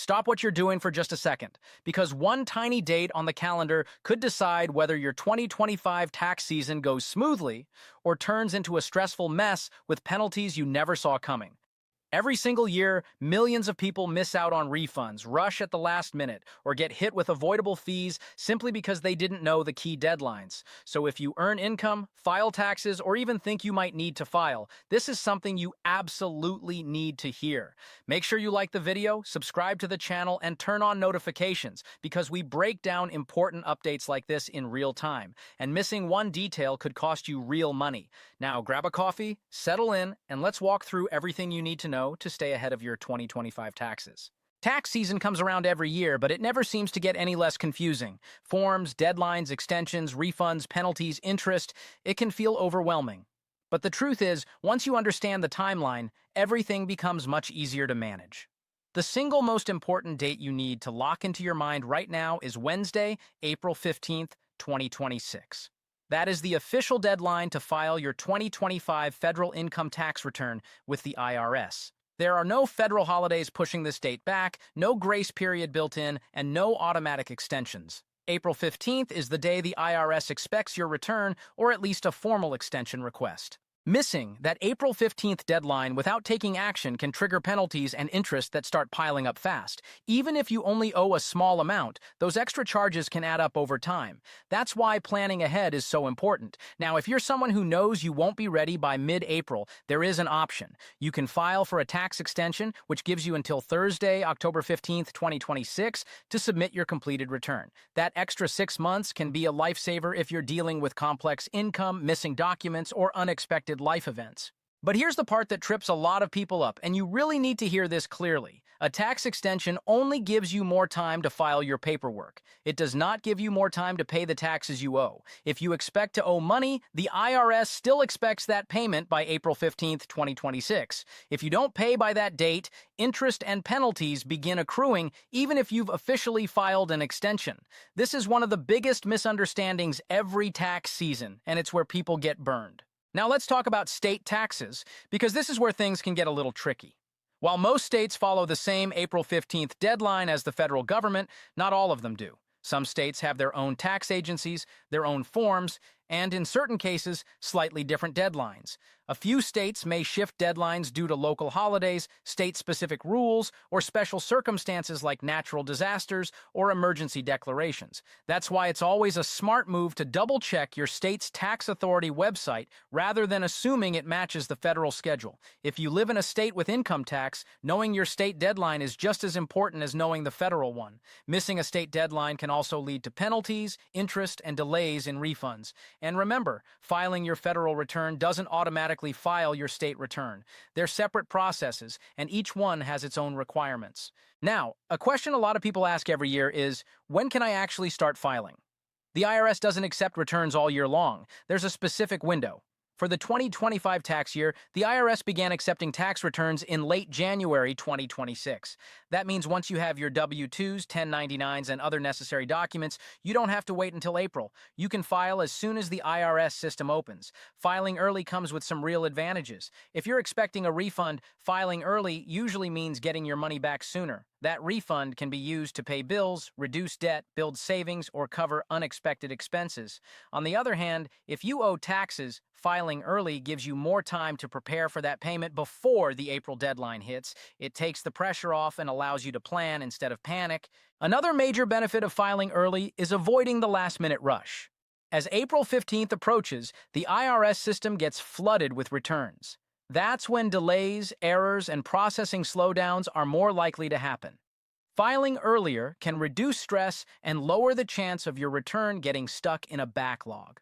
Stop what you're doing for just a second, because one tiny date on the calendar could decide whether your 2025 tax season goes smoothly or turns into a stressful mess with penalties you never saw coming. Every single year, millions of people miss out on refunds, rush at the last minute, or get hit with avoidable fees simply because they didn't know the key deadlines. So if you earn income, file taxes, or even think you might need to file, this is something you absolutely need to hear. Make sure you like the video, subscribe to the channel, and turn on notifications because we break down important updates like this in real time. And missing one detail could cost you real money. Now grab a coffee, settle in, and let's walk through everything you need to know to stay ahead of your 2025 taxes. Tax season comes around every year, but it never seems to get any less confusing. Forms, deadlines, extensions, refunds, penalties, interest, it can feel overwhelming. But the truth is, once you understand the timeline, everything becomes much easier to manage. The single most important date you need to lock into your mind right now is Wednesday, April 15th, 2026. That is the official deadline to file your 2025 federal income tax return with the IRS. There are no federal holidays pushing this date back, no grace period built in, and no automatic extensions. April 15th is the day the IRS expects your return, or at least a formal extension request. Missing that April 15th deadline without taking action can trigger penalties and interest that start piling up fast. Even if you only owe a small amount, those extra charges can add up over time. That's why planning ahead is so important. Now, if you're someone who knows you won't be ready by mid-April, there is an option. You can file for a tax extension, which gives you until Thursday, October 15th, 2026, to submit your completed return. That extra 6 months can be a lifesaver if you're dealing with complex income, missing documents, or unexpected life events. But here's the part that trips a lot of people up, and you really need to hear this clearly. A tax extension only gives you more time to file your paperwork. It does not give you more time to pay the taxes you owe. If you expect to owe money, the IRS still expects that payment by April 15th, 2026. If you don't pay by that date, interest and penalties begin accruing even if you've officially filed an extension. This is one of the biggest misunderstandings every tax season, and it's where people get burned. Now let's talk about state taxes, because this is where things can get a little tricky. While most states follow the same April 15th deadline as the federal government, not all of them do. Some states have their own tax agencies, their own forms, and in certain cases, slightly different deadlines. A few states may shift deadlines due to local holidays, state-specific rules, or special circumstances like natural disasters or emergency declarations. That's why it's always a smart move to double-check your state's tax authority website rather than assuming it matches the federal schedule. If you live in a state with income tax, knowing your state deadline is just as important as knowing the federal one. Missing a state deadline can also lead to penalties, interest, and delays in refunds. And remember, filing your federal return doesn't automatically file your state return. They're separate processes, and each one has its own requirements. Now, a question a lot of people ask every year is, when can I actually start filing? The IRS doesn't accept returns all year long. There's a specific window. For the 2025 tax year, the IRS began accepting tax returns in late January 2026. That means once you have your W-2s, 1099s, and other necessary documents, you don't have to wait until April. You can file as soon as the IRS system opens. Filing early comes with some real advantages. If you're expecting a refund, filing early usually means getting your money back sooner. That refund can be used to pay bills, reduce debt, build savings, or cover unexpected expenses. On the other hand, if you owe taxes, filing early gives you more time to prepare for that payment before the April deadline hits. It takes the pressure off and allows you to plan instead of panic. Another major benefit of filing early is avoiding the last-minute rush. As April 15th approaches, the IRS system gets flooded with returns. That's when delays, errors, and processing slowdowns are more likely to happen. Filing earlier can reduce stress and lower the chance of your return getting stuck in a backlog.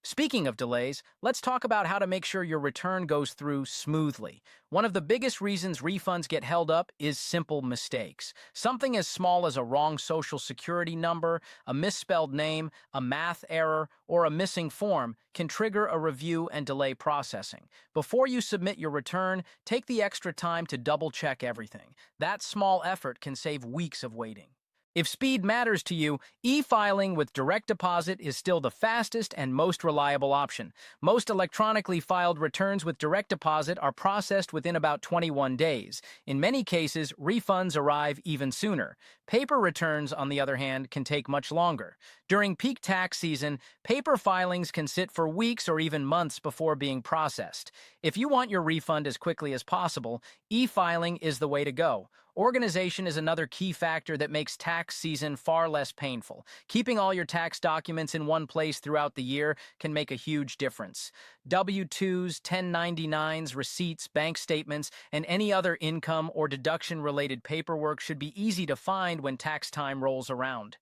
Speaking of delays, let's talk about how to make sure your return goes through smoothly. One of the biggest reasons refunds get held up is simple mistakes. Something as small as a wrong social security number, a misspelled name, a math error, or a missing form can trigger a review and delay processing. Before you submit your return, take the extra time to double-check everything. That small effort can save weeks of waiting. If speed matters to you, e-filing with direct deposit is still the fastest and most reliable option. Most electronically filed returns with direct deposit are processed within about 21 days. In many cases, refunds arrive even sooner. Paper returns, on the other hand, can take much longer. During peak tax season, paper filings can sit for weeks or even months before being processed. If you want your refund as quickly as possible, e-filing is the way to go. Organization is another key factor that makes tax season far less painful. Keeping all your tax documents in one place throughout the year can make a huge difference. W-2s, 1099s, receipts, bank statements, and any other income or deduction-related paperwork should be easy to find when tax time rolls around.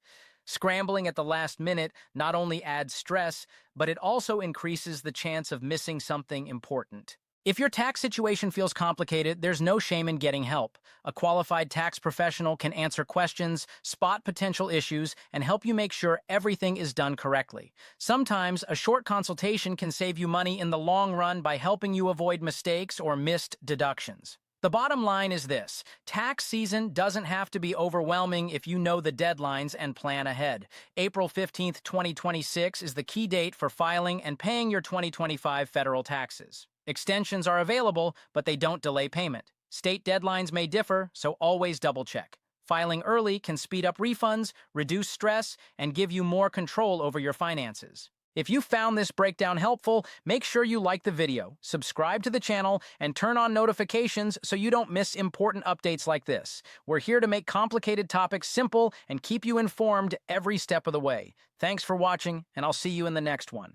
Scrambling at the last minute not only adds stress, but it also increases the chance of missing something important. If your tax situation feels complicated, there's no shame in getting help. A qualified tax professional can answer questions, spot potential issues, and help you make sure everything is done correctly. Sometimes, a short consultation can save you money in the long run by helping you avoid mistakes or missed deductions. The bottom line is this: tax season doesn't have to be overwhelming if you know the deadlines and plan ahead. April 15th, 2026 is the key date for filing and paying your 2025 federal taxes. Extensions are available, but they don't delay payment. State deadlines may differ, so always double-check. Filing early can speed up refunds, reduce stress, and give you more control over your finances. If you found this breakdown helpful, make sure you like the video, subscribe to the channel, and turn on notifications so you don't miss important updates like this. We're here to make complicated topics simple and keep you informed every step of the way. Thanks for watching, and I'll see you in the next one.